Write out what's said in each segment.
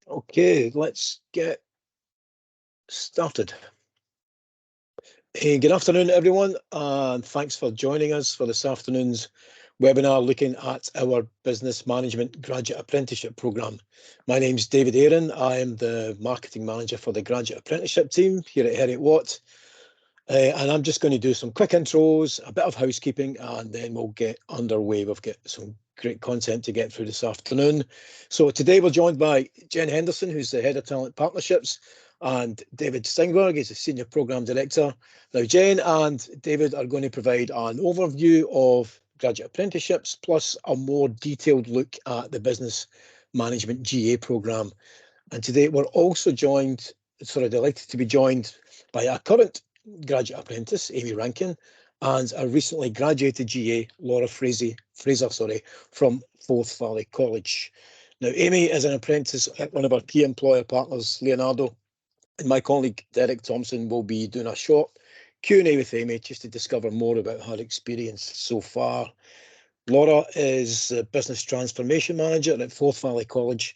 Okay, let's get started. Hey, good afternoon, everyone, and thanks for joining us for this afternoon's webinar looking at our Business Management Graduate Apprenticeship Programme. My name's David Aaron. I am the Marketing Manager for the Graduate Apprenticeship team here at Heriot-Watt. And I'm just going to do some quick intros, a bit of housekeeping, and then we'll get underway. We've got some great content to get through this afternoon. So today we're joined by Jen Henderson, who's the Head of Talent Partnerships, and David Stingberg is the Senior Programme Director. Now, Jen and David are going to provide an overview of graduate apprenticeships, plus a more detailed look at the Business Management GA programme. And today we're also joined, delighted to be joined by a current graduate apprentice, Amy Rankin, and a recently graduated GA, Laura Fraser, from Forth Valley College. Now, Amy is an apprentice at one of our key employer partners, Leonardo, and my colleague, Derek Thompson, will be doing a short Q&A with Amy just to discover more about her experience so far. Laura is a Business Transformation Manager at Forth Valley College,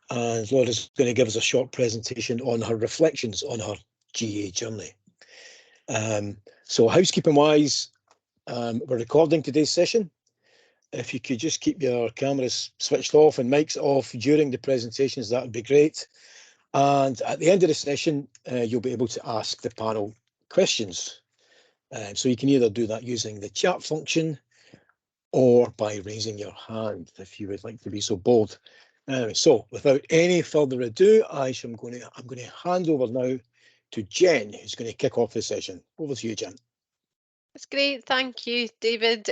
and Laura's going to give us a short presentation on her reflections on her GA journey. So housekeeping wise, we're recording today's session. If you could just keep your cameras switched off and mics off during the presentations, that would be great. And at the end of the session, you'll be able to ask the panel questions. So you can either do that using the chat function or by raising your hand if you would like to be so bold. So without any further ado, I'm going to hand over now to Jen, who's going to kick off the session. Over to you, Jen. That's great. Thank you, David.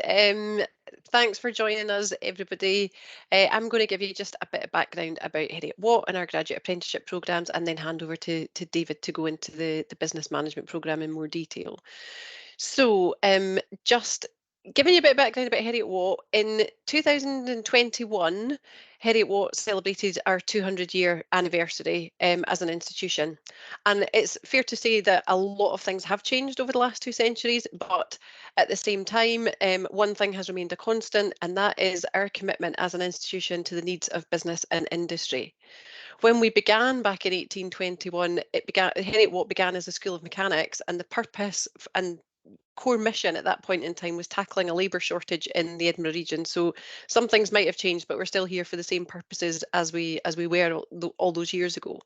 Thanks for joining us, everybody. I'm going to give you just a bit of background about Heriot-Watt and our graduate apprenticeship programmes, and then hand over to David to go into the business management programme in more detail. So just giving you a bit of background about Heriot-Watt, in 2021, Heriot-Watt celebrated our 200-year anniversary as an institution. And it's fair to say that a lot of things have changed over the last 2 centuries, but at the same time, one thing has remained a constant, and that is our commitment as an institution to the needs of business and industry. When we began back in 1821, Heriot-Watt began as a school of mechanics, and the purpose and core mission at that point in time was tackling a labour shortage in the Edinburgh region. So some things might have changed, but we're still here for the same purposes as we were all those years ago.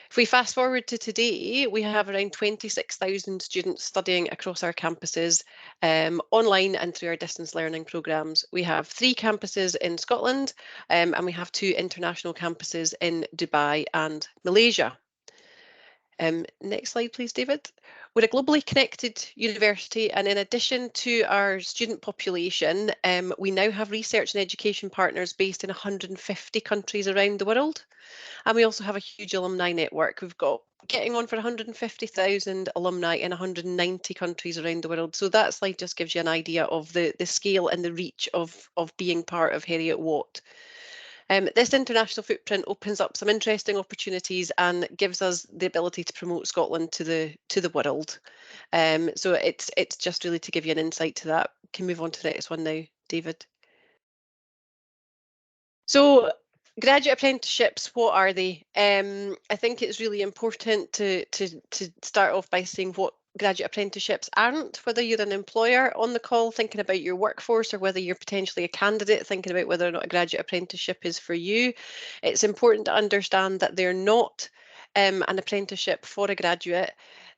If we fast forward to today, we have around 26,000 students studying across our campuses, online and through our distance learning programmes. We have 3 campuses in Scotland, and we have 2 international campuses in Dubai and Malaysia. Next slide, please, David. We're a globally connected university, and in addition to our student population, we now have research and education partners based in 150 countries around the world. And we also have a huge alumni network. We've got getting on for 150,000 alumni in 190 countries around the world. So that slide just gives you an idea of the scale and the reach of being part of Heriot-Watt. This international footprint opens up some interesting opportunities and gives us the ability to promote Scotland to the world. So it's just really to give you an insight to that. Can move on to the next one now, David. So graduate apprenticeships, what are they? I think it's really important to start off by saying what graduate apprenticeships aren't, whether you're an employer on the call thinking about your workforce or whether you're potentially a candidate thinking about whether or not a graduate apprenticeship is for you. It's important to understand that they're not an apprenticeship for a graduate.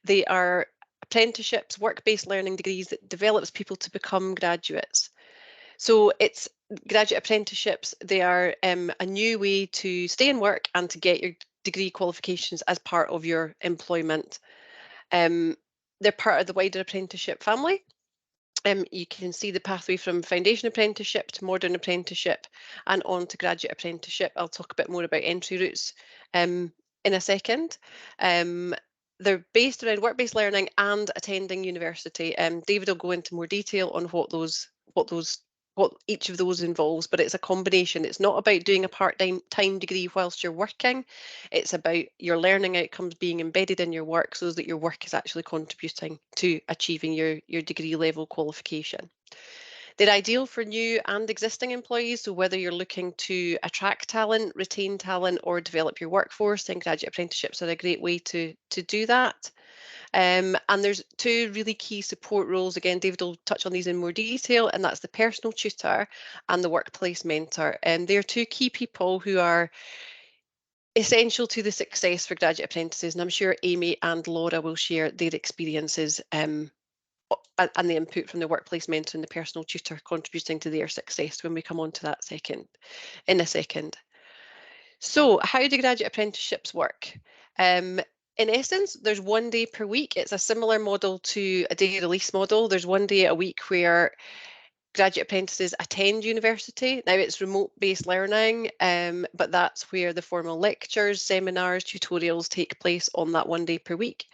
They are apprenticeships, work-based learning degrees that develops people to become graduates. So it's graduate apprenticeships. They are a new way to stay in work and to get your degree qualifications as part of your employment. They're part of the wider apprenticeship family. You can see the pathway from foundation apprenticeship to modern apprenticeship and on to graduate apprenticeship. I'll talk a bit more about entry routes in a second. They're based around work-based learning and attending university. David will go into more detail on what each of those involves, but it's a combination. It's not about doing a part-time degree whilst you're working. It's about your learning outcomes being embedded in your work so that your work is actually contributing to achieving your degree level qualification. They're ideal for new and existing employees, so whether you're looking to attract talent, retain talent, or develop your workforce, then graduate apprenticeships are a great way to do that. And there's two really key support roles. Again, David will touch on these in more detail, and that's the personal tutor and the workplace mentor. And they're two key people who are essential to the success for graduate apprentices. And I'm sure Amy and Laura will share their experiences and the input from the workplace mentor and the personal tutor contributing to their success when we come on to that in a second. So how do graduate apprenticeships work? In essence, there's 1 day per week. It's a similar model to a day release model. There's 1 day a week where graduate apprentices attend university. Now it's remote-based learning, but that's where the formal lectures, seminars, tutorials take place on that 1 day per week.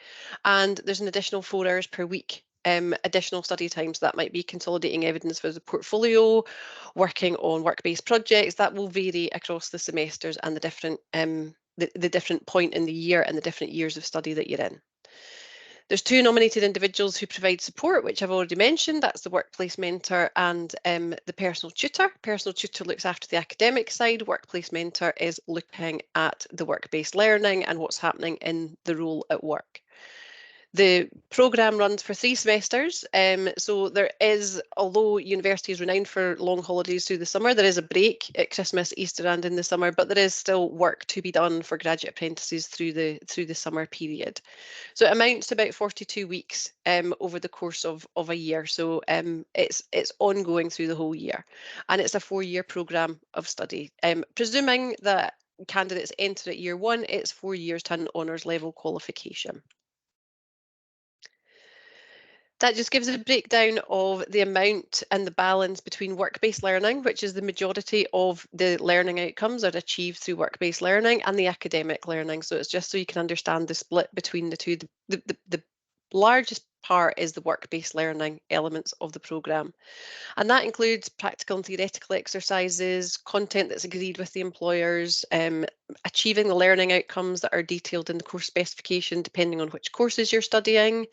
And there's an additional 4 hours per week, additional study times. That might be consolidating evidence for the portfolio, working on work-based projects. That will vary across the semesters and the different point in the year and the different years of study that you're in. There's 2 nominated individuals who provide support, which I've already mentioned. That's the workplace mentor and the personal tutor. Personal tutor looks after the academic side. Workplace mentor is looking at the work-based learning and what's happening in the role at work. The programme runs for 3 semesters, so there is, although university is renowned for long holidays through the summer, there is a break at Christmas, Easter and in the summer, but there is still work to be done for graduate apprentices through the summer period. So it amounts to about 42 weeks over the course of a year, so it's ongoing through the whole year, and it's a 4-year programme of study. Presuming that candidates enter at year 1, it's 4 years to an honours level qualification. That just gives a breakdown of the amount and the balance between work-based learning, which is the majority of the learning outcomes are achieved through work-based learning, and the academic learning. So it's just so you can understand the split between the two. The largest part is the work-based learning elements of the programme. And that includes practical and theoretical exercises, content that's agreed with the employers, achieving the learning outcomes that are detailed in the course specification, depending on which courses you're studying.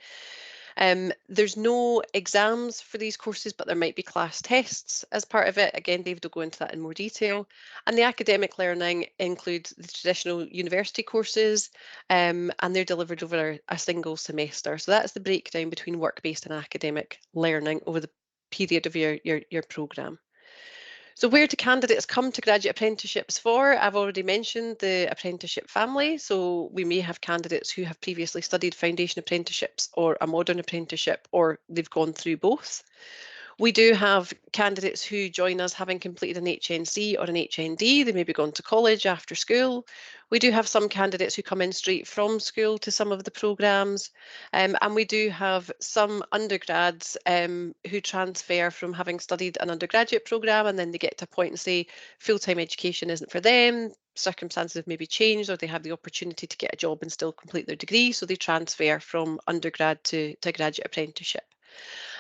There's no exams for these courses, but there might be class tests as part of it. Again, David will go into that in more detail. And the academic learning includes the traditional university courses, and they're delivered over a single semester. So that's the breakdown between work-based and academic learning over the period of your programme. So where do candidates come to graduate apprenticeships for? I've already mentioned the apprenticeship family. So we may have candidates who have previously studied foundation apprenticeships or a modern apprenticeship, or they've gone through both. We do have candidates who join us having completed an HNC or an HND. They may be gone to college after school. We do have some candidates who come in straight from school to some of the programmes. And we do have some undergrads who transfer from having studied an undergraduate programme, and then they get to a point and say full-time education isn't for them. Circumstances have maybe changed, or they have the opportunity to get a job and still complete their degree. So they transfer from undergrad to graduate apprenticeship.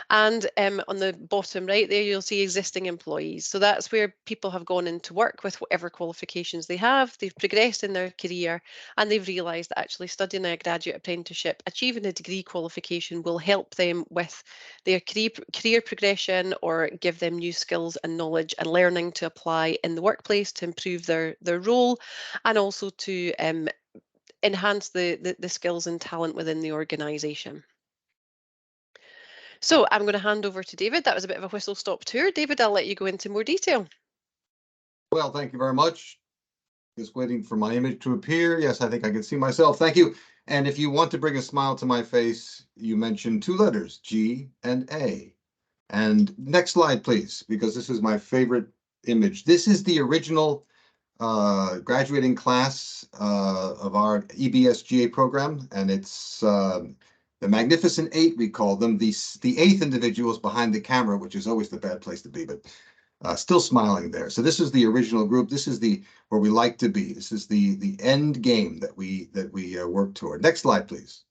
And on the bottom right there, you'll see existing employees. So that's where people have gone into work with whatever qualifications they have. They've progressed in their career, and they've realised that actually studying a graduate apprenticeship, achieving a degree qualification will help them with their career progression, or give them new skills and knowledge and learning to apply in the workplace to improve their role, and also to enhance the skills and talent within the organisation. So I'm going to hand over to David. That was a bit of a whistle-stop tour. David, I'll let you go into more detail. Well, thank you very much. Just waiting for my image to appear. Yes, I think I can see myself. Thank you. And if you want to bring a smile to my face, you mentioned 2 letters, G and A. And next slide, please, because this is my favorite image. This is the original graduating class of our EBSGA program, and it's the Magnificent 8, we call them. The 8th individuals behind the camera, which is always the bad place to be, but still smiling there. So this is the original group. This is where we like to be. This is the end game that we work toward. Next slide, please.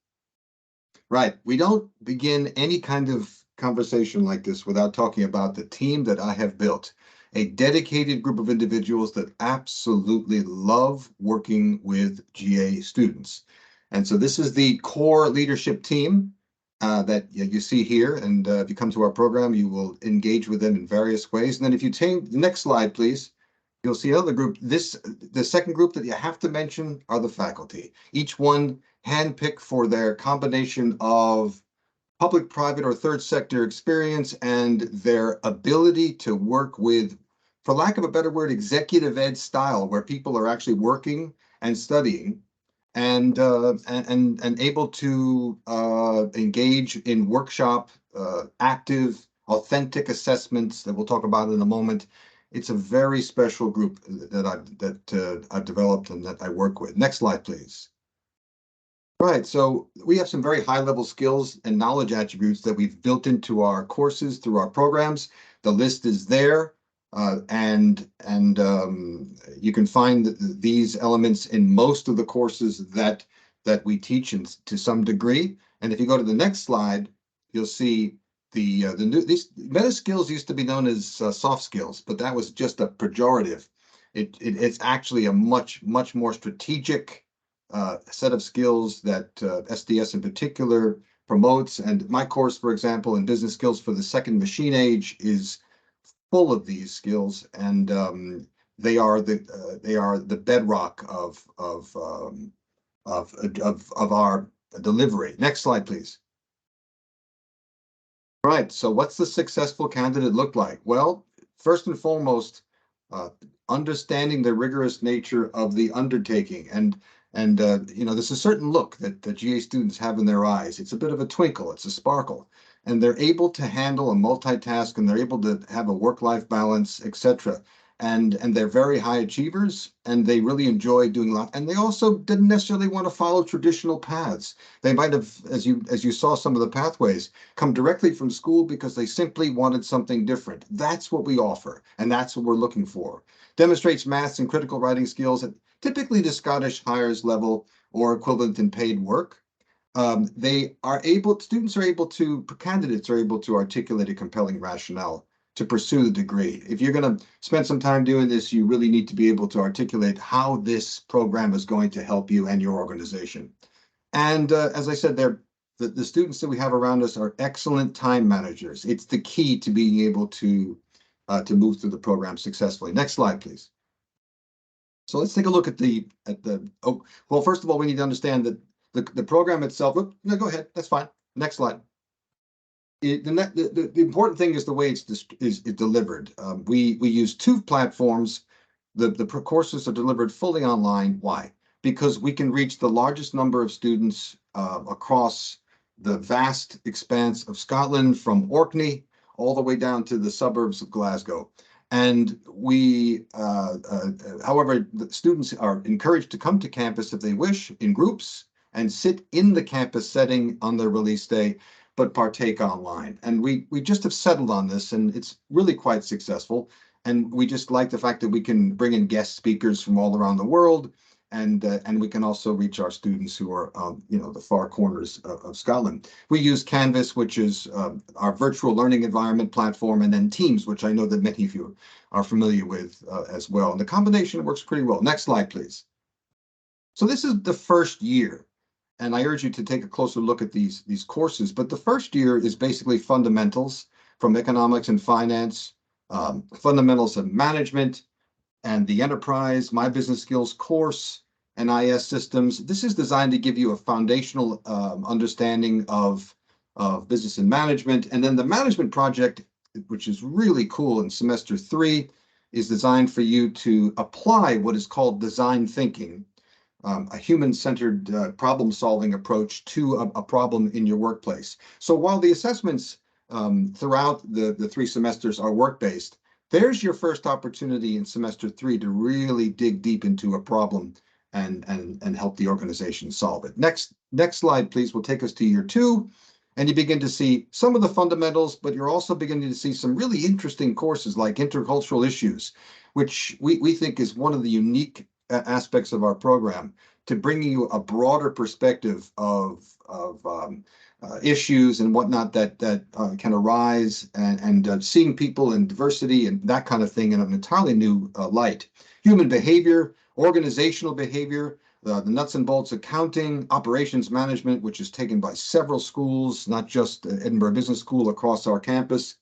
Right. We don't begin any kind of conversation like this without talking about the team that I have built. A dedicated group of individuals that absolutely love working with GA students. And so this is the core leadership team. that you see here. And if you come to our program, you will engage with them in various ways. And then if you take the next slide, please, you'll see another group. The second group that you have to mention are the faculty. Each one handpicked for their combination of public, private, or third sector experience and their ability to work with, for lack of a better word, executive ed style, where people are actually working and studying and able to engage in workshop, active, authentic assessments that we'll talk about in a moment. It's a very special group that I've developed and that I work with. Next slide, please. Right, so we have some very high-level skills and knowledge attributes that we've built into our courses through our programs. The list is there, and you can find these elements in most of the courses that we teach to some degree. And if you go to the next slide, you'll see these meta skills used to be known as soft skills, but that was just a pejorative. It's actually a much more strategic set of skills that SDS in particular promotes. And my course, for example, in business skills for the second machine age is full of these skills, and they are the bedrock of our delivery. Next slide, please. Right. So what's the successful candidate look like? Well, first and foremost, understanding the rigorous nature of the undertaking. And there's a certain look that the GA students have in their eyes. It's a bit of a twinkle. It's a sparkle. And they're able to handle and multitask, and they're able to have a work-life balance, etc. And they're very high achievers, and they really enjoy doing a lot. And they also didn't necessarily want to follow traditional paths. They might have, as you saw some of the pathways, come directly from school because they simply wanted something different. That's what we offer, and that's what we're looking for. Demonstrates maths and critical writing skills at typically the Scottish Highers level or equivalent in paid work. Candidates are able to articulate a compelling rationale to pursue the degree. If you're going to spend some time doing this, you really need to be able to articulate how this program is going to help you and your organization. And as I said, the students that we have around us are excellent time managers. It's the key to being able to move through the program successfully. Next slide, please. So let's take a look at well, first of all, we need to understand that the program itself. No, go ahead. That's fine. Next slide. The important thing is the way it's delivered. We use two platforms. The courses are delivered fully online. Why? Because we can reach the largest number of students across the vast expanse of Scotland, from Orkney all the way down to the suburbs of Glasgow. And however, the students are encouraged to come to campus if they wish in groups and sit in the campus setting on their release day, but partake online. And we just have settled on this, and it's really quite successful. And we just like the fact that we can bring in guest speakers from all around the world, and we can also reach our students who are, the far corners of Scotland. We use Canvas, which is our virtual learning environment platform, and then Teams, which I know that many of you are familiar with as well. And the combination works pretty well. Next slide, please. So this is the first year, and I urge you to take a closer look at these courses. But the first year is basically fundamentals from economics and finance, fundamentals of management, and the enterprise, my business skills course, and IS systems. This is designed to give you a foundational understanding of business and management. And then the management project, which is really cool in semester 3, is designed for you to apply what is called design thinking, a human-centered problem-solving approach to a problem in your workplace. So while the assessments throughout the 3 semesters are work-based, there's your first opportunity in semester 3 to really dig deep into a problem and help the organization solve it. Next slide, please, will take us to year 2, and you begin to see some of the fundamentals, but you're also beginning to see some really interesting courses like intercultural issues, which we think is one of the unique aspects of our program, to bringing you a broader perspective of issues and whatnot that can arise, and seeing people in diversity and that kind of thing in an entirely new light. Human behavior, organizational behavior, the nuts and bolts accounting, operations management, which is taken by several schools, not just Edinburgh Business School across our campus,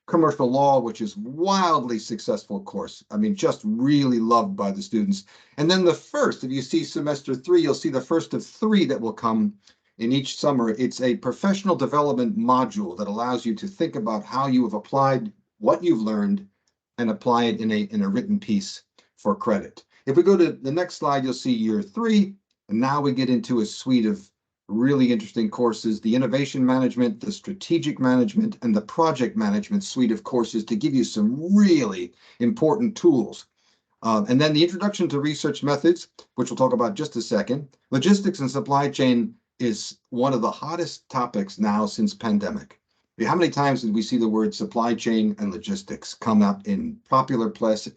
commercial law, which is wildly successful course. I mean, just really loved by the students. And then the first, if you see semester 3, you'll see the first of 3 that will come in each summer. It's a professional development module that allows you to think about how you have applied what you've learned and apply it in a written piece for credit. If we go to the next slide, you'll see year 3, and now we get into a suite of really interesting courses, the innovation management, the strategic management, and the project management suite of courses to give you some really important tools. And then the introduction to research methods, which we'll talk about just a second. Logistics and supply chain is one of the hottest topics now since pandemic. How many times did we see the word supply chain and logistics come up in popular press,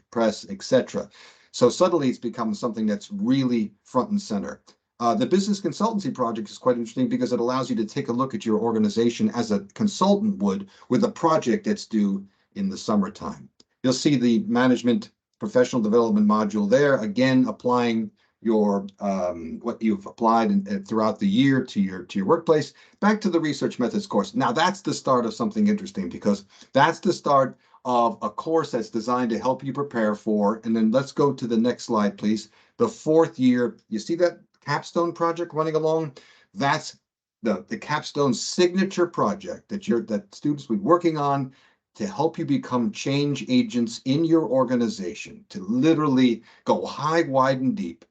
etc.? So suddenly it's become something that's really front and center. The business consultancy project is quite interesting because it allows you to take a look at your organization as a consultant would with a project that's due in the summertime. You'll see the management professional development module there, again, applying your what you've applied throughout the year to your workplace. Back to the research methods course. Now that's the start of something interesting, because that's the start of a course that's designed to help you prepare for, and then let's go to the next slide, please. The 4th year, you see that capstone project running along? That's the capstone signature project that students will be working on to help you become change agents in your organization, to literally go high, wide, and deep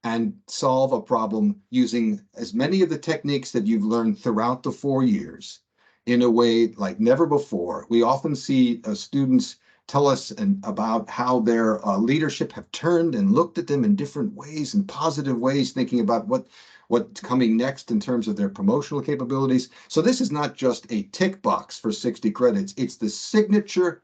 and solve a problem using as many of the techniques that you've learned throughout the 4 years in a way like never before. We often see students tell us about how their leadership have turned and looked at them in different ways, in positive ways, thinking about what's coming next in terms of their promotional capabilities. So this is not just a tick box for 60 credits. It's the signature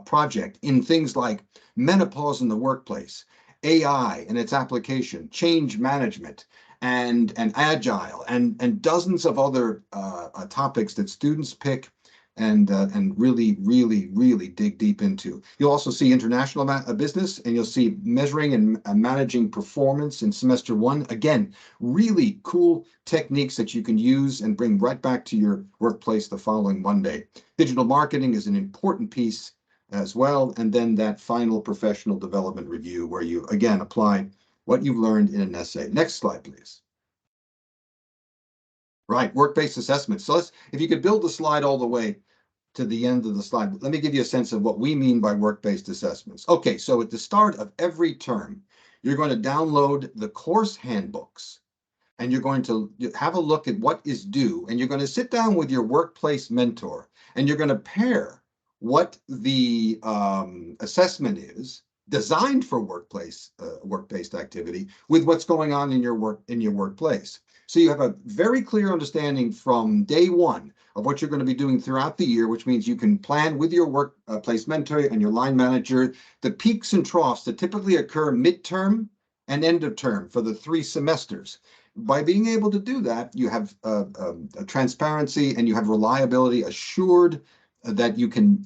project in things like menopause in the workplace, AI and its application, change management, and agile, and dozens of other topics that students pick and really dig deep into. You'll also see international business, and you'll see measuring and managing performance in semester 1. Again, really cool techniques that you can use and bring right back to your workplace the following Monday. Digital marketing is an important piece as well. And then that final professional development review, where you again apply what you've learned in an essay. Next slide, please. Right, work-based assessment. So if you could build the slide all the way to the end of the slide, let me give you a sense of what we mean by work-based assessments. Okay, so at the start of every term, you're going to download the course handbooks, and you're going to have a look at what is due, and you're going to sit down with your workplace mentor, and you're going to pair what the assessment is designed for work-based activity with what's going on in your workplace. So you have a very clear understanding from day 1 of what you're going to be doing throughout the year, which means you can plan with your workplace mentor and your line manager the peaks and troughs that typically occur midterm and end of term for the 3 semesters. By being able to do that, you have a transparency and you have reliability assured that you can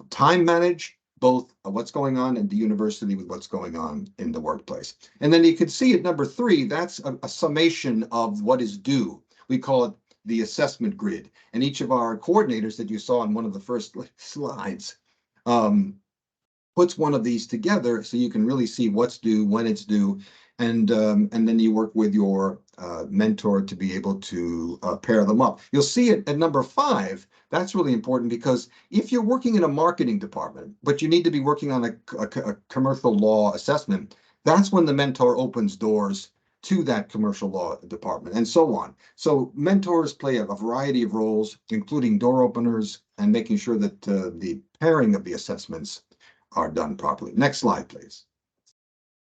time manage both what's going on in the university with what's going on in the workplace. And then you can see at number 3, that's a summation of what is due. We call it the assessment grid. And each of our coordinators that you saw in one of the first slides puts one of these together so you can really see what's due, when it's due, and then you work with your mentor to be able to pair them up. You'll see it at number 5. That's really important, because if you're working in a marketing department, but you need to be working on a commercial law assessment, that's when the mentor opens doors to that commercial law department, and so on. So mentors play a variety of roles, including door openers and making sure that the pairing of the assessments are done properly. Next slide, please.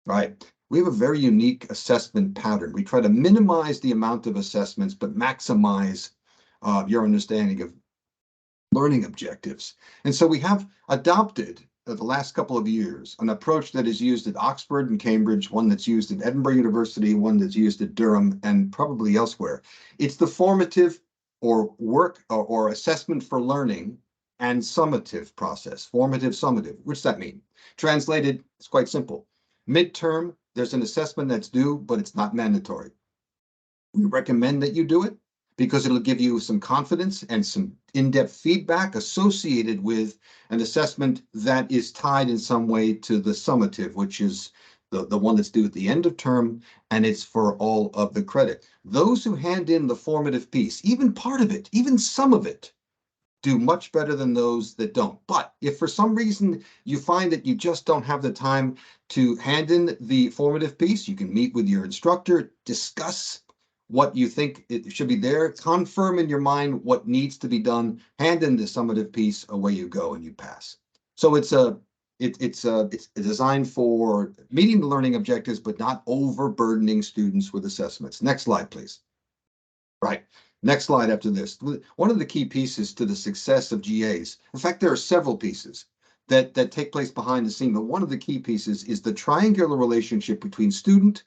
Right. We have a very unique assessment pattern. We try to minimize the amount of assessments, but maximize your understanding of learning objectives. And so we have adopted the last couple of years an approach that is used at Oxford and Cambridge, one that's used at Edinburgh University, one that's used at Durham, and probably elsewhere. It's the formative or work or assessment for learning and summative process. Formative, summative. What's that mean? Translated, it's quite simple. Midterm, there's an assessment that's due, but it's not mandatory. We recommend that you do it because it'll give you some confidence and some in-depth feedback associated with an assessment that is tied in some way to the summative, which is the one that's due at the end of term, and it's for all of the credit. Those who hand in the formative piece, even part of it, even some of it, do much better than those that don't. But if for some reason you find that you just don't have the time to hand in the formative piece, you can meet with your instructor, discuss what you think it should be there, confirm in your mind what needs to be done, hand in the summative piece, away you go, and you pass. So it's designed for meeting the learning objectives, but not overburdening students with assessments. Next slide, please. Right. Next slide after this. One of the key pieces to the success of GAs, in fact, there are several pieces that take place behind the scene, but one of the key pieces is the triangular relationship between student,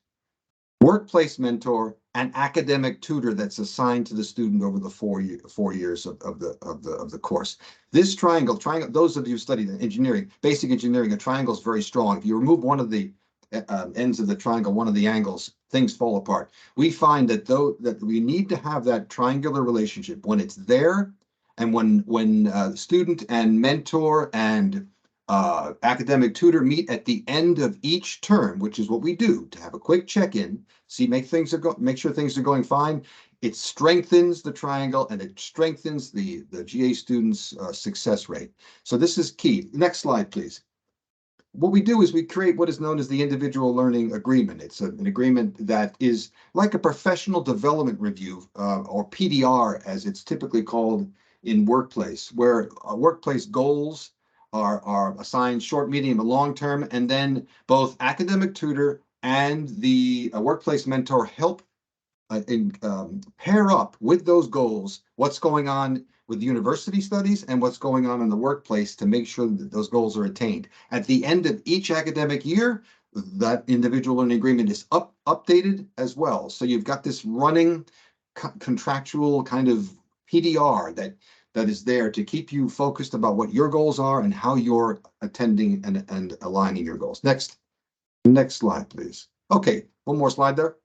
workplace mentor, and academic tutor that's assigned to the student over the 4 years of the course. This triangle, those of you who studied engineering, basic engineering, a triangle is very strong. If you remove one of the ends of the triangle, one of the angles, things fall apart. We find that that we need to have that triangular relationship when it's there, and when student and mentor and academic tutor meet at the end of each term, which is what we do to have a quick check-in, make sure things are going fine. It strengthens the triangle and it strengthens the GA students' success rate. So this is key. Next slide, please. What we do is we create what is known as the individual learning agreement. It's an agreement that is like a professional development review, or PDR, as it's typically called in workplace, where workplace goals are assigned short, medium, and long term, and then both academic tutor and the workplace mentor help pair up with those goals what's going on with university studies and what's going on in the workplace to make sure that those goals are attained. At the end of each academic year, that individual learning agreement is updated as well. So you've got this running contractual kind of PDR that is there to keep you focused about what your goals are and how you're attending and aligning your goals. Next slide, please. Okay, one more slide there.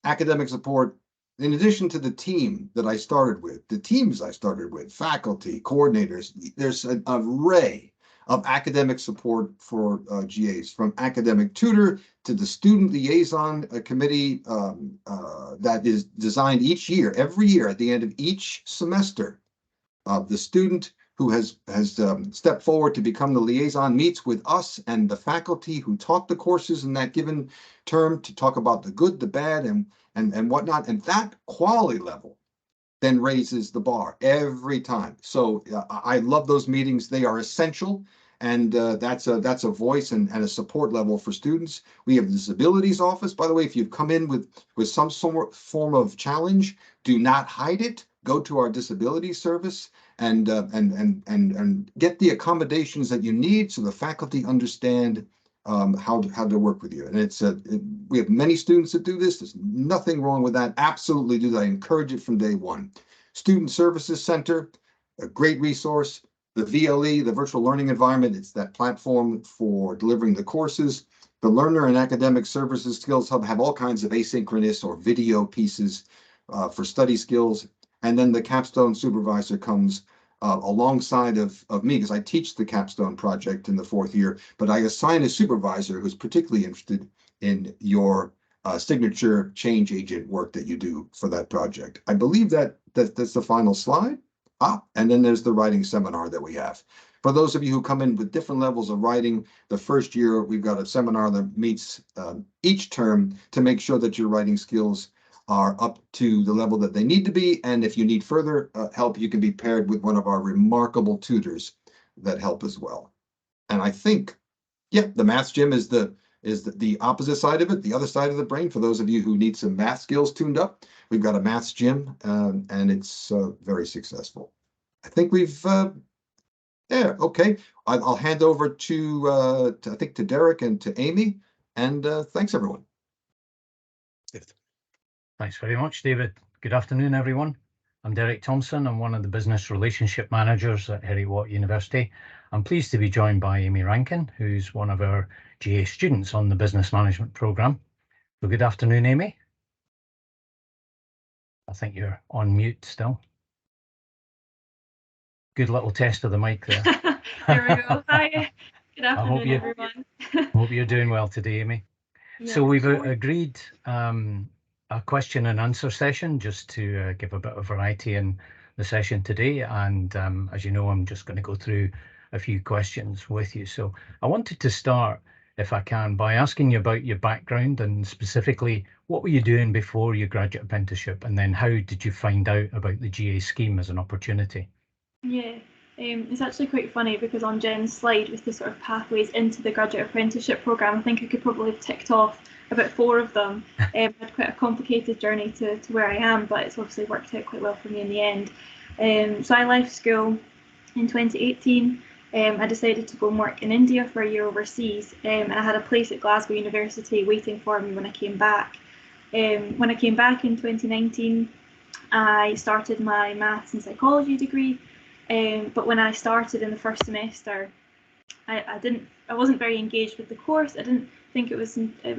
Academic support. In addition to the team that I started with, the teams I started with, faculty, coordinators, there's an array of academic support for GAs, from academic tutor to the student liaison committee that is designed each year, every year at the end of each semester. The student who has stepped forward to become the liaison meets with us and the faculty who taught the courses in that given term to talk about the good, the bad, and whatnot. And that quality level then raises the bar every time. So I love those meetings. They are essential. And that's a voice and a support level for students. We have the disabilities office. By the way, if you've come in with some form of challenge, do not hide it. Go to our disability service and get the accommodations that you need so the faculty understand how to work with you. And we have many students that do this. There's nothing wrong with that. Absolutely do that. I encourage it from day one. Student Services Center, a great resource. The VLE, the Virtual Learning Environment, it's that platform for delivering the courses. The Learner and Academic Services Skills Hub have all kinds of asynchronous or video pieces for study skills. And then the Capstone Supervisor comes alongside of me, because I teach the Capstone project in the 4th year, but I assign a supervisor who's particularly interested in your signature change agent work that you do for that project. I believe that's the final slide. And then there's the writing seminar that we have. For those of you who come in with different levels of writing, the first year we've got a seminar that meets each term to make sure that your writing skills are up to the level that they need to be. And if you need further help, you can be paired with one of our remarkable tutors that help as well. And I think, yeah, the Maths Gym is the opposite side of it, the other side of the brain. For those of you who need some math skills tuned up, we've got a Maths Gym, and it's very successful. I think we've, yeah, okay. I'll hand over to I think to Derek and to Amy, and thanks everyone. Thanks very much, David. Good afternoon, everyone. I'm Derek Thompson. I'm one of the business relationship managers at Heriot-Watt University. I'm pleased to be joined by Amy Rankin, who's one of our GA students on the Business Management programme. So good afternoon, Amy. I think you're on mute still. Good little test of the mic there. There we go. Hi. Good afternoon, everyone. I hope you're doing well today, Amy. Yeah. So we've agreed a question and answer session just to give a bit of variety in the session today. And as you know, I'm just going to go through a few questions with you. So I wanted to start, if I can, by asking you about your background and specifically what were you doing before your graduate apprenticeship, and then how did you find out about the GA scheme as an opportunity? Yeah, it's actually quite funny because on Jen's slide with the sort of pathways into the graduate apprenticeship programme, I think I could probably have ticked off about 4 of them. Had quite a complicated journey to where I am, but it's obviously worked out quite well for me in the end. So I left school in 2018. I decided to go and work in India for a year overseas, and I had a place at Glasgow University waiting for me when I came back. When I came back in 2019, I started my maths and psychology degree. But when I started in the first semester, I wasn't very engaged with the course. I didn't think it was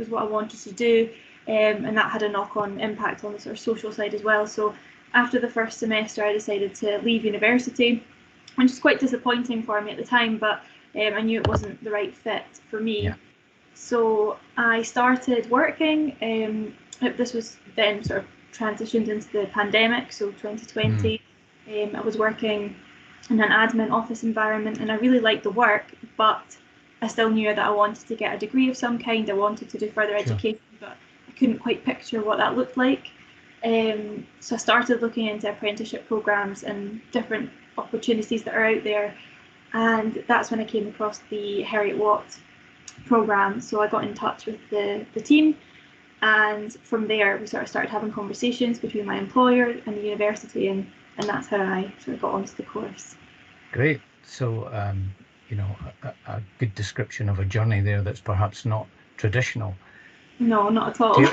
what I wanted to do, and that had a knock-on impact on the sort of social side as well. So after the first semester, I decided to leave university, which was quite disappointing for me at the time, but I knew it wasn't the right fit for me. Yeah. So I started working. This was then sort of transitioned into the pandemic, so 2020. I was working in an admin office environment, and I really liked the work, but I still knew that I wanted to get a degree of some kind. I wanted to do further education, but I couldn't quite picture what that looked like. So I started looking into apprenticeship programs and different opportunities that are out there, and that's when I came across the Heriot-Watt program. So I got in touch with the team, and from there we sort of started having conversations between my employer and the university, and that's how I sort of got onto the course. Great. So, you know, a good description of a journey there that's perhaps not traditional. No, not at all.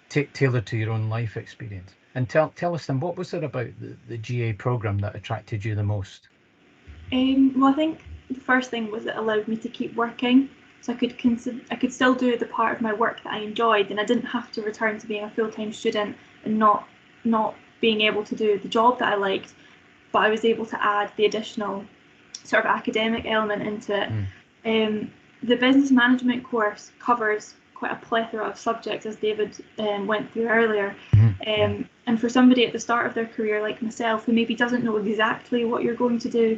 Tailored to your own life experience. And tell us then, what was it about the GA program that attracted you the most? Well, I think the first thing was it allowed me to keep working. So I could still do the part of my work that I enjoyed, and I didn't have to return to being a full-time student and not being able to do the job that I liked, but I was able to add the additional sort of academic element into it. The business management course covers quite a plethora of subjects, as David went through earlier. And for somebody at the start of their career like myself, who maybe doesn't know exactly what you're going to do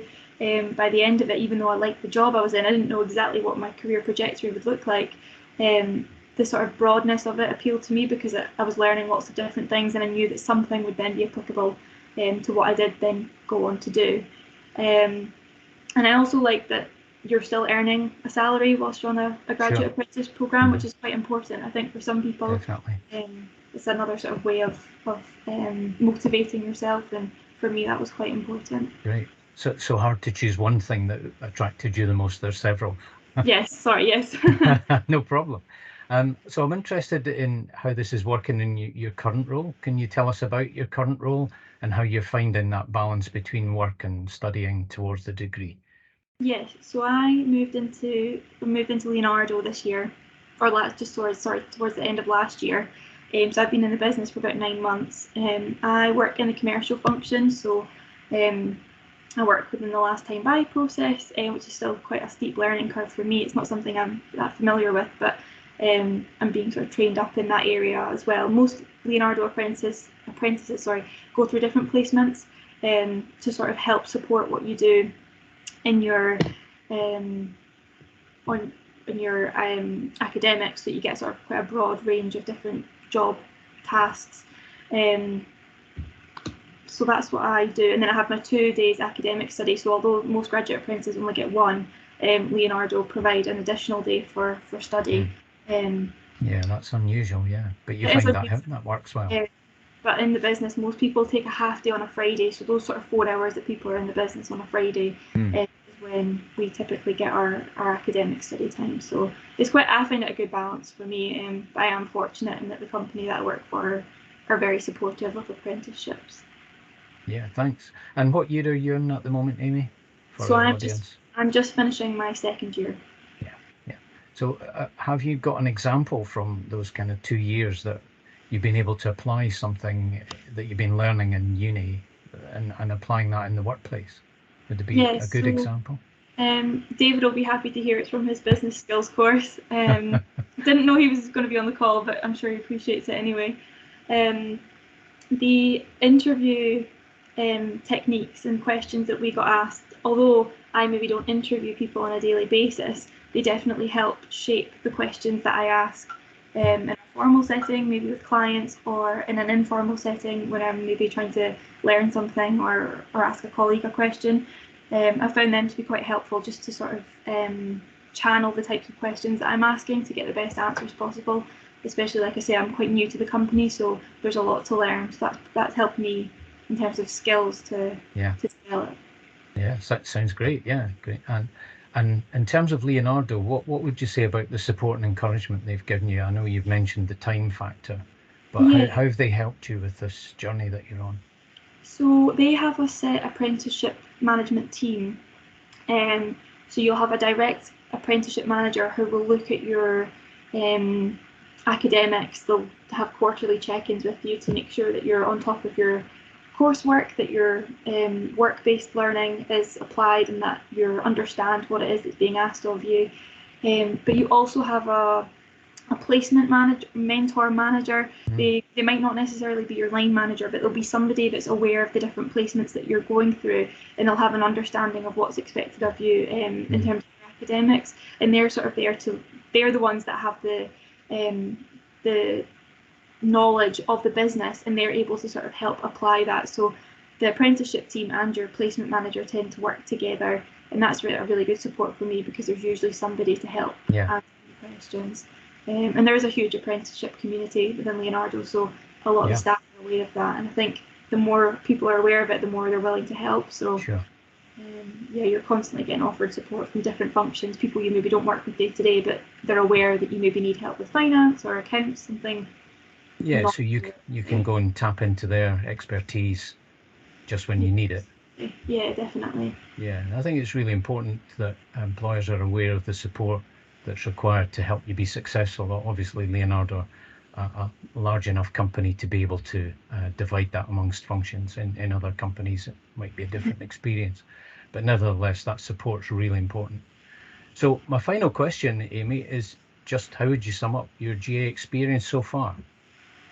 by the end of it, even though I liked the job I was in, I didn't know exactly what my career trajectory would look like. The sort of broadness of it appealed to me because I was learning lots of different things, and I knew that something would then be applicable to what I did then go on to do. And I also like that you're still earning a salary whilst you're on a graduate apprentice program, which is quite important, I think, for some people. Definitely. It's another sort of way of motivating yourself, and for me that was quite important. Great. So hard to choose one thing that attracted you the most. There's several. Yes, sorry, yes. No problem. So I'm interested in how this is working in your current role. Can you tell us about your current role and how you're finding that balance between work and studying towards the degree? Yes, so I moved into Leonardo this year, or towards the end of last year. So I've been in the business for about 9 months. I work in the commercial function, so I work within the last time buy process, which is still quite a steep learning curve for me. It's not something I'm that familiar with, but I'm being sort of trained up in that area as well. Most Leonardo apprentices go through different placements to sort of help support what you do in your academics, so you get sort of quite a broad range of different job tasks. So that's what I do, and then I have my 2 days academic study. So although most graduate apprentices only get 1, Leonardo provide an additional day for study. Yeah, that's unusual. Yeah, but you find that works well. But in the business, most people take a half day on a Friday, so those sort of 4 hours that people are in the business on a Friday is when we typically get our academic study time. So I find it a good balance for me. I am fortunate in that the company that I work for are very supportive of apprenticeships. Yeah, thanks. And what year are you in at the moment, Amy? So I'm I'm just finishing my second year. Yeah. So have you got an example from those kind of 2 years that you've been able to apply something that you've been learning in uni and applying that in the workplace? Would it be a good example? David will be happy to hear it's from his business skills course. Didn't know he was going to be on the call, but I'm sure he appreciates it anyway. The interview techniques and questions that we got asked, although I maybe don't interview people on a daily basis, they definitely help shape the questions that I ask in a formal setting, maybe with clients, or in an informal setting when I'm maybe trying to learn something or ask a colleague a question. I found them to be quite helpful just to sort of channel the types of questions that I'm asking to get the best answers possible. Especially, like I say, I'm quite new to the company, so there's a lot to learn. So that's helped me in terms of skills to develop. Yeah, that sounds great. Yeah, great. And in terms of Leonardo, what would you say about the support and encouragement they've given you? I know you've mentioned the time factor, but how have they helped you with this journey that you're on? So they have a set apprenticeship management team. So you'll have a direct apprenticeship manager who will look at your academics. They'll have quarterly check-ins with you to make sure that you're on top of your coursework, that your work-based learning is applied, and that you understand what it is that's being asked of you. But you also have a placement mentor manager. They might not necessarily be your line manager, but there'll be somebody that's aware of the different placements that you're going through, and they'll have an understanding of what's expected of you in terms of your academics. And they're sort of they're the ones that have the knowledge of the business, and they're able to sort of help apply that. So the apprenticeship team and your placement manager tend to work together, and that's a really good support for me, because there's usually somebody to help answer the questions. And there is a huge apprenticeship community within Leonardo, so a lot of the staff are aware of that. And I think the more people are aware of it, the more they're willing to help. So you're constantly getting offered support from different functions, people you maybe don't work with day to day, but they're aware that you maybe need help with finance or accounts, something. Yeah, so you can go and tap into their expertise just when you need it. Yeah, definitely. Yeah, I think it's really important that employers are aware of the support that's required to help you be successful. Obviously, Leonardo a large enough company to be able to divide that amongst functions. In other companies, it might be a different experience, but nevertheless, that support's really important. So my final question, Amy, is just how would you sum up your GA experience so far?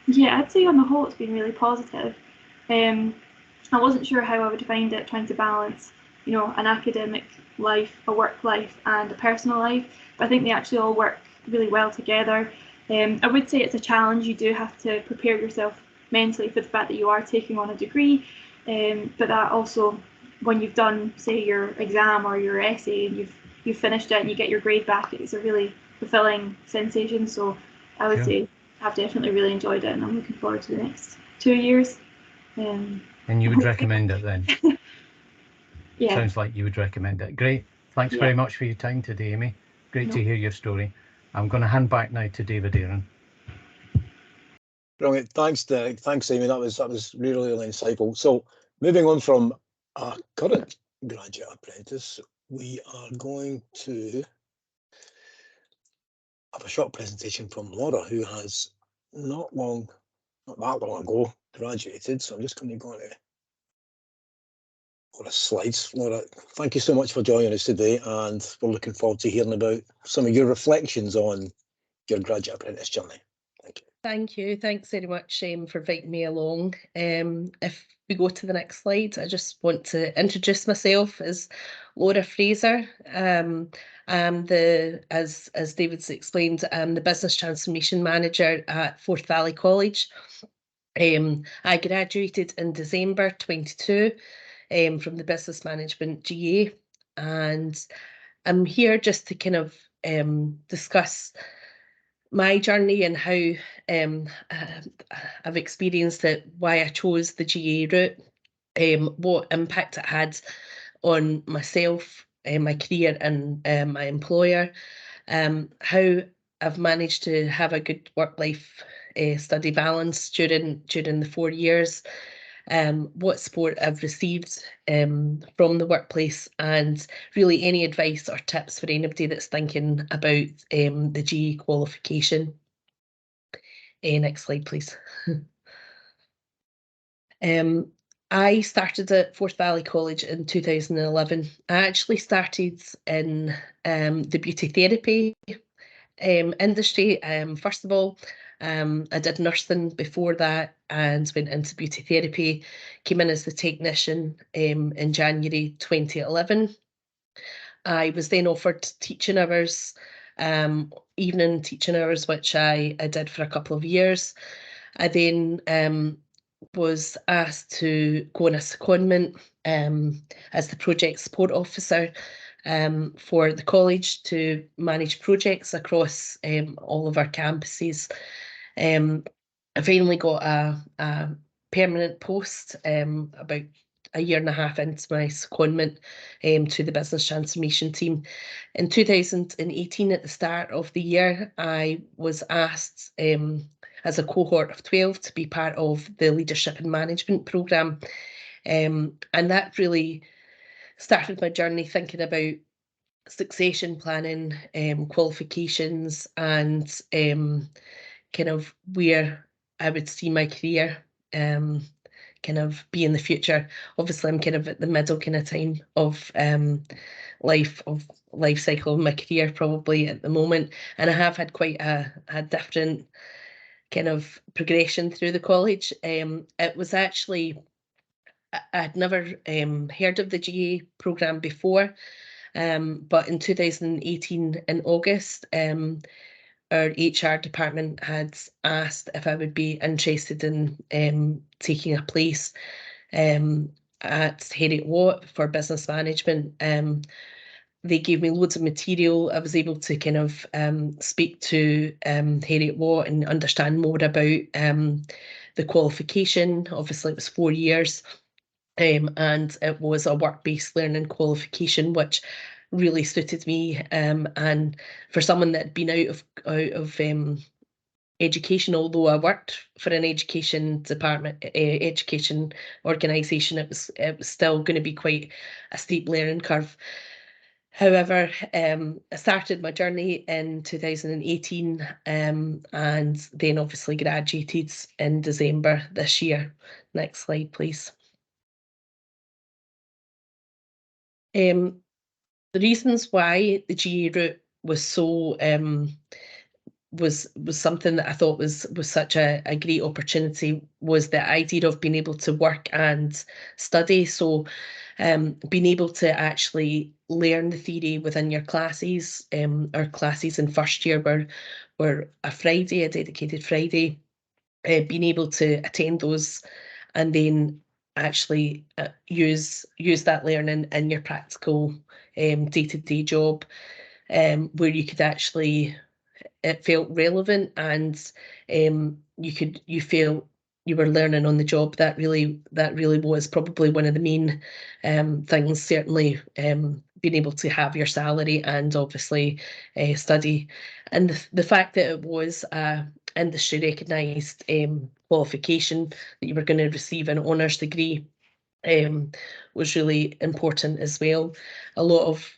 Yeah, I'd say on the whole it's been really positive. I wasn't sure how I would find it trying to balance, an academic life, a work life, and a personal life. But I think they actually all work really well together. I would say it's a challenge. You do have to prepare yourself mentally for the fact that you are taking on a degree. But that also, when you've done, say, your exam or your essay, and you've finished it and you get your grade back, it's a really fulfilling sensation. So I would say I've definitely really enjoyed it, and I'm looking forward to the next 2 years. And you would recommend it then? Yeah. Sounds like you would recommend it. Great. Thanks very much for your time today, Amy. Great to hear your story. I'm going to hand back now to David Aaron. Brilliant. Thanks, Derek. Thanks, Amy. That was really, really insightful. So moving on from our current graduate apprentice, we are going to have a short presentation from Laura, who has not that long ago graduated. So I'm just going to go into Laura's slides. Laura, thank you so much for joining us today, and we're looking forward to hearing about some of your reflections on your graduate apprentice journey. Thank you. Thank you. Thanks very much for inviting me along. If we go to the next slide, I just want to introduce myself as Laura Fraser. I'm as David's explained, I'm the Business Transformation Manager at Forth Valley College. I graduated in December 22 from the Business Management GA, and I'm here just to kind of discuss my journey and how I've experienced it, why I chose the GA route, what impact it had on myself, my career and my employer, how I've managed to have a good work-life study balance during the 4 years, what support I've received from the workplace, and really any advice or tips for anybody that's thinking about the GE qualification. Next slide, please. I started at Forth Valley College in 2011. I actually started in the beauty therapy industry. First of all, I did nursing before that and went into beauty therapy, came in as the technician in January 2011. I was then offered teaching hours, evening teaching hours, which I did for a couple of years. I then was asked to go on a secondment as the project support officer for the college to manage projects across all of our campuses. I finally got a permanent post about a year and a half into my secondment to the business transformation team. In 2018, at the start of the year, I was asked as a cohort of 12 to be part of the leadership and management programme. And that really started my journey thinking about succession planning, qualifications, and kind of where I would see my career kind of be in the future. Obviously, I'm kind of at the middle kind of time of life cycle of my career probably at the moment, and I have had quite a different kind of progression through the college. It was actually, I'd never heard of the GA programme before, but in 2018 in August, our HR department had asked if I would be interested in taking a place at Heriot-Watt for business management. They gave me loads of material. I was able to kind of speak to Heriot-Watt and understand more about the qualification. Obviously, it was 4 years, and it was a work-based learning qualification, which really suited me. And for someone that had been out of education, although I worked for an education department, education organisation, it was still going to be quite a steep learning curve. However, I started my journey in 2018 and then obviously graduated in December this year. Next slide, please. The reasons why the GA route was so was something that I thought was such a great opportunity was the idea of being able to work and study. So being able to actually learn the theory within your classes. Our classes in first year were a Friday, a dedicated Friday, being able to attend those and then actually use that learning in your practical day-to-day job, where you could actually, it felt relevant, and you feel you were learning on the job. That really was probably one of the main things, certainly being able to have your salary and obviously study. And the fact that it was industry recognised qualification that you were going to receive an honours degree was really important as well. A lot of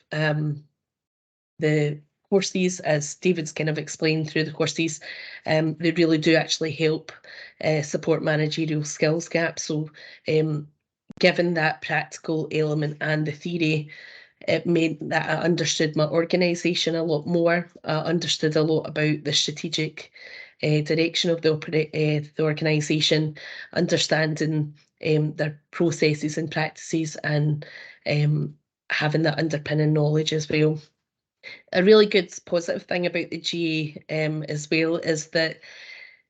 the courses, as David's kind of explained through the courses, they really do actually help support managerial skills gaps. So given that practical element and the theory, it meant that I understood my organisation a lot more. I understood a lot about the strategic direction of the organisation, understanding their processes and practices, and having that underpinning knowledge as well. A really good positive thing about the GA as well is that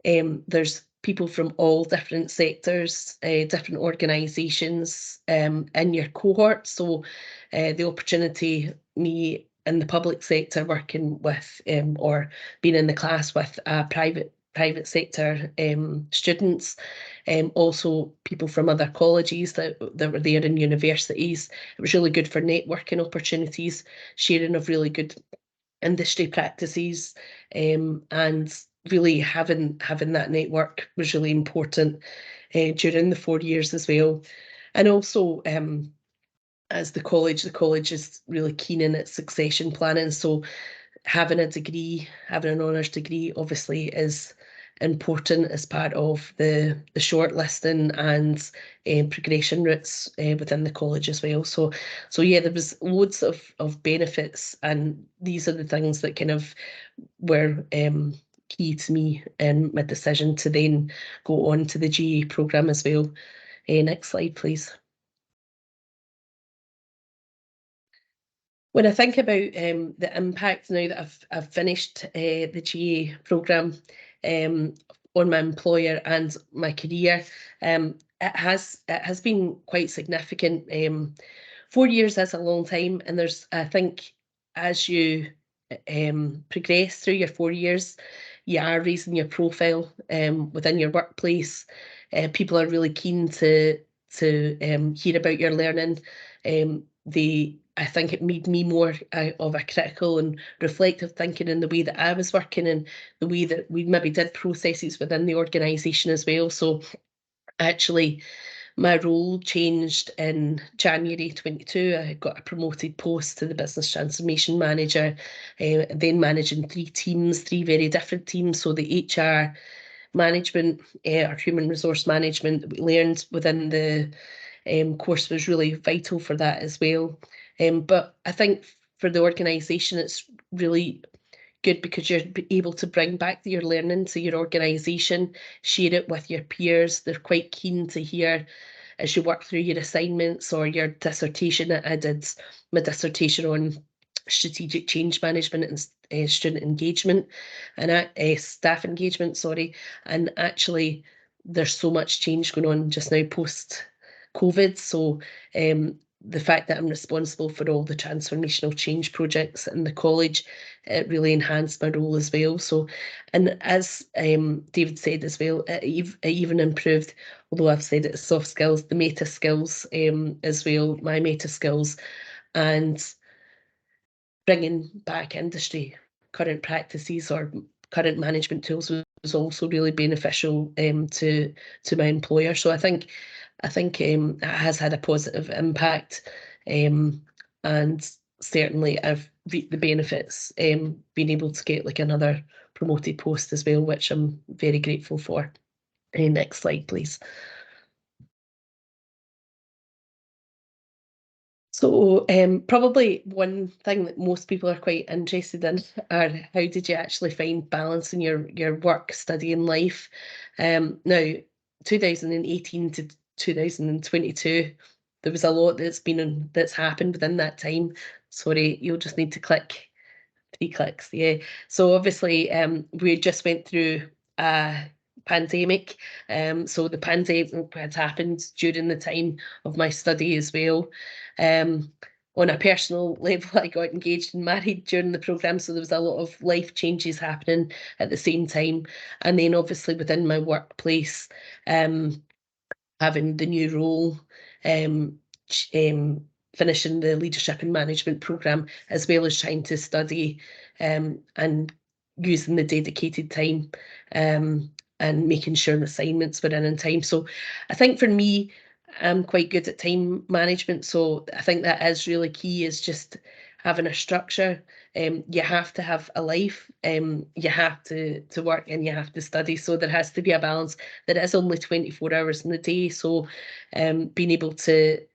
there's people from all different sectors, different organisations in your cohort. So the opportunity, me in the public sector working with or being in the class with private sector students, also people from other colleges that were there in universities. It was really good for networking opportunities, sharing of really good industry practices, and really having that network was really important during the 4 years as well. And also, as the college is really keen in its succession planning. So having a degree, having an honours degree, obviously is important as part of the shortlisting and progression routes within the college as well. So yeah, there was loads of benefits, and these are the things that kind of were key to me in my decision to then go on to the GA programme as well. Next slide, please. When I think about the impact now that I've finished the GA programme on my employer and my career, it has been quite significant. 4 years is a long time, and I think as you progress through your 4 years, you are raising your profile within your workplace. People are really keen to hear about your learning. I think it made me more of a critical and reflective thinking in the way that I was working and the way that we maybe did processes within the organisation as well. So actually, my role changed in January 22. I got a promoted post to the Business Transformation Manager, then managing 3 teams, 3 very different teams. So the HR management or human resource management that we learned within the course was really vital for that as well. But I think for the organisation, it's really good because you're able to bring back your learning to your organisation, share it with your peers. They're quite keen to hear as you work through your assignments or your dissertation. I did my dissertation on strategic change management and student engagement and staff engagement, sorry. And actually, there's so much change going on just now post-COVID. So the fact that I'm responsible for all the transformational change projects in the college, it really enhanced my role as well. So, and as David said as well, it even improved, although I've said it's soft skills, the meta skills as well, my meta skills, and bringing back industry current practices or current management tools was also really beneficial to my employer. So I think it has had a positive impact, and certainly I've reaped the benefits, being able to get like another promoted post as well, which I'm very grateful for. Next slide, please. So probably one thing that most people are quite interested in are how did you actually find balance in your work, study and life? Now, 2018 to 2022, there was a lot that's happened within that time. Sorry, you'll just need to click 3 clicks. Yeah. So obviously, we just went through a pandemic. So the pandemic had happened during the time of my study as well. On a personal level, I got engaged and married during the programme, so there was a lot of life changes happening at the same time. And then obviously within my workplace, having the new role, finishing the leadership and management programme, as well as trying to study and using the dedicated time and making sure the assignments were in time. So I think for me, I'm quite good at time management. So I think that is really key, is just having a structure. You have to have a life, you have to work and you have to study. So there has to be a balance. There is only 24 hours in the day. So being able to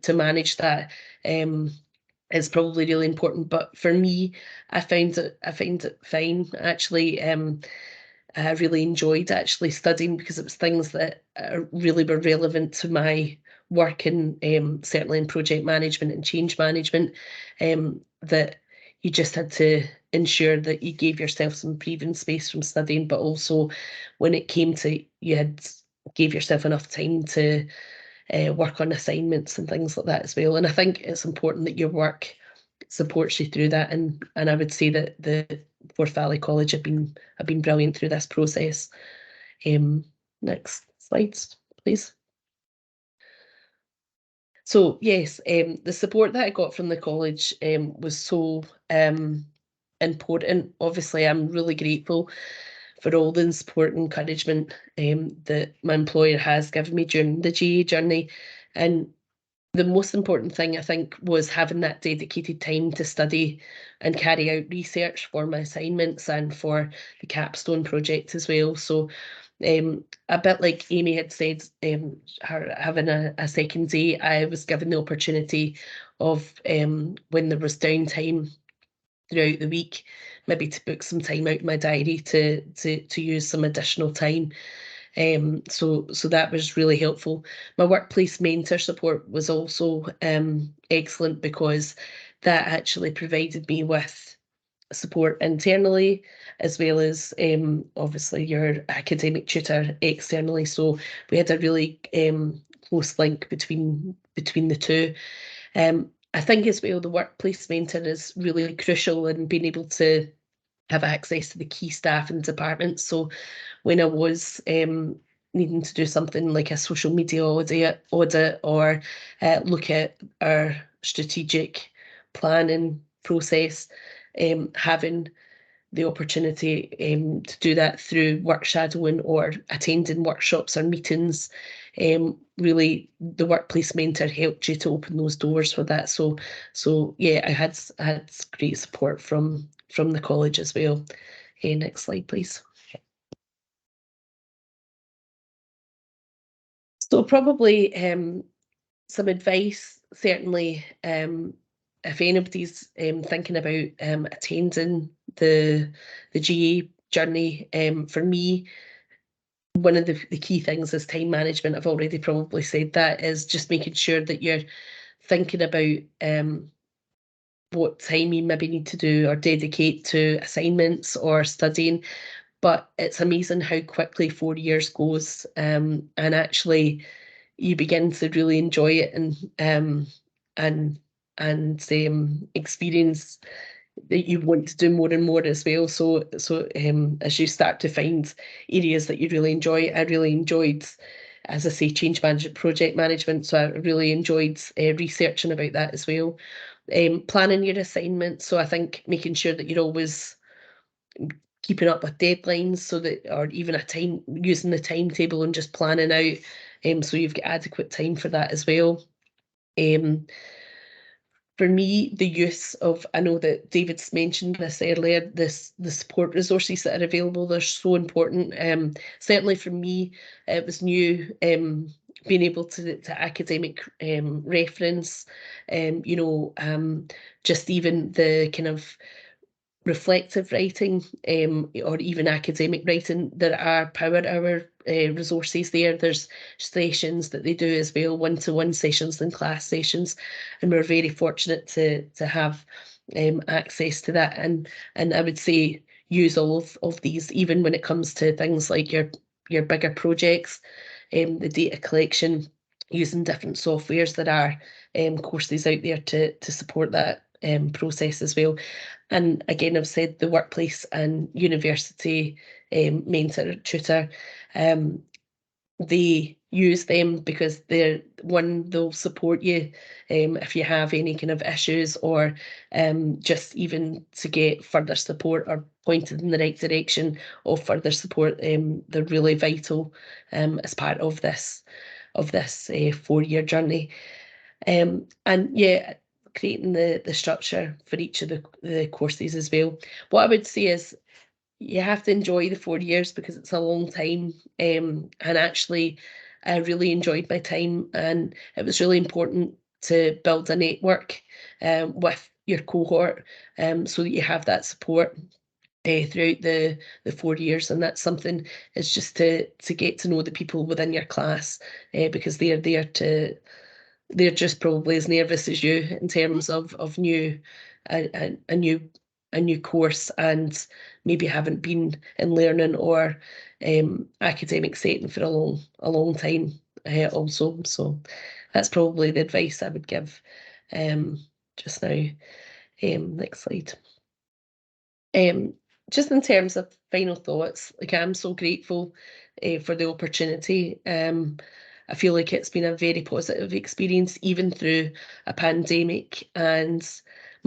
manage that is probably really important. But for me, I find it fine. Actually, I really enjoyed actually studying because it was things that really were relevant to my work in certainly in project management and change management, that you just had to ensure that you gave yourself some breathing space from studying, but also when it came to gave yourself enough time to work on assignments and things like that as well. And I think it's important that your work supports you through that, and I would say that the Forth Valley College have been brilliant through this process. Next slides, please. So yes, the support that I got from the college was so important. Obviously, I'm really grateful for all the support and encouragement that my employer has given me during the GA journey. And the most important thing, I think, was having that dedicated time to study and carry out research for my assignments and for the capstone project as well. So a bit like Amy had said, her having a second day, I was given the opportunity of when there was downtime throughout the week, maybe to book some time out in my diary to use some additional time. So that was really helpful. My workplace mentor support was also excellent, because that actually provided me with support internally, as well as obviously your academic tutor externally. So we had a really close link between the two. I think as well, the workplace mentor is really crucial in being able to have access to the key staff in the department. So when I was needing to do something like a social media audit or look at our strategic planning process, having the opportunity to do that through work shadowing or attending workshops or meetings, really the workplace mentor helped you to open those doors for that. So yeah, I had great support from the college as well. Next slide, please. So probably some advice, certainly, if anybody's thinking about attending the GA journey, for me, one of the key things is time management. I've already probably said that, is just making sure that you're thinking about what time you maybe need to do or dedicate to assignments or studying. But it's amazing how quickly 4 years goes, and actually you begin to really enjoy it and experience that you want to do more and more as well. So as you start to find areas that you really enjoy, I really enjoyed, as I say, change management, project management. So I really enjoyed researching about that as well. Planning your assignments. So I think making sure that you're always keeping up with deadlines, so that, or even using the timetable and just planning out, so you've got adequate time for that as well. For me, the use of, I know that David's mentioned this earlier, the support resources that are available, they're so important. Certainly for me, it was new, being able to academic reference, just even the kind of reflective writing, or even academic writing. There are power hour resources there. There's sessions that they do as well, one-to-one sessions and class sessions, and we're very fortunate to have access to that. And I would say use all of these, even when it comes to things like your bigger projects, the data collection, using different softwares. There are courses out there to support that process as well. And again, I've said the workplace and university mentor, tutor, they use them because they'll support you if you have any kind of issues, or just even to get further support or pointed in the right direction of further support. They're really vital as part of this 4-year journey. And yeah, creating the structure for each of the courses as well. What I would say is you have to enjoy the 4 years, because it's a long time, and actually I really enjoyed my time, and it was really important to build a network with your cohort, so that you have that support throughout the 4 years. And that's something, it's just to get to know the people within your class, because they're there they're just probably as nervous as you in terms of a new course, and maybe haven't been in learning or academic setting for a long time also. So that's probably the advice I would give just now. Next slide. Just in terms of final thoughts, like, I'm so grateful for the opportunity. I feel like it's been a very positive experience, even through a pandemic, and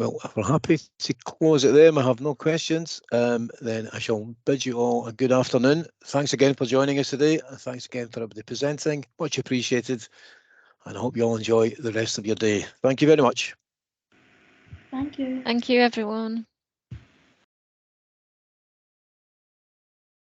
Well, if we're happy to close it there, I have no questions, then I shall bid you all a good afternoon. Thanks again for joining us today, and thanks again for everybody presenting. Much appreciated, and I hope you all enjoy the rest of your day. Thank you very much. Thank you. Thank you, everyone.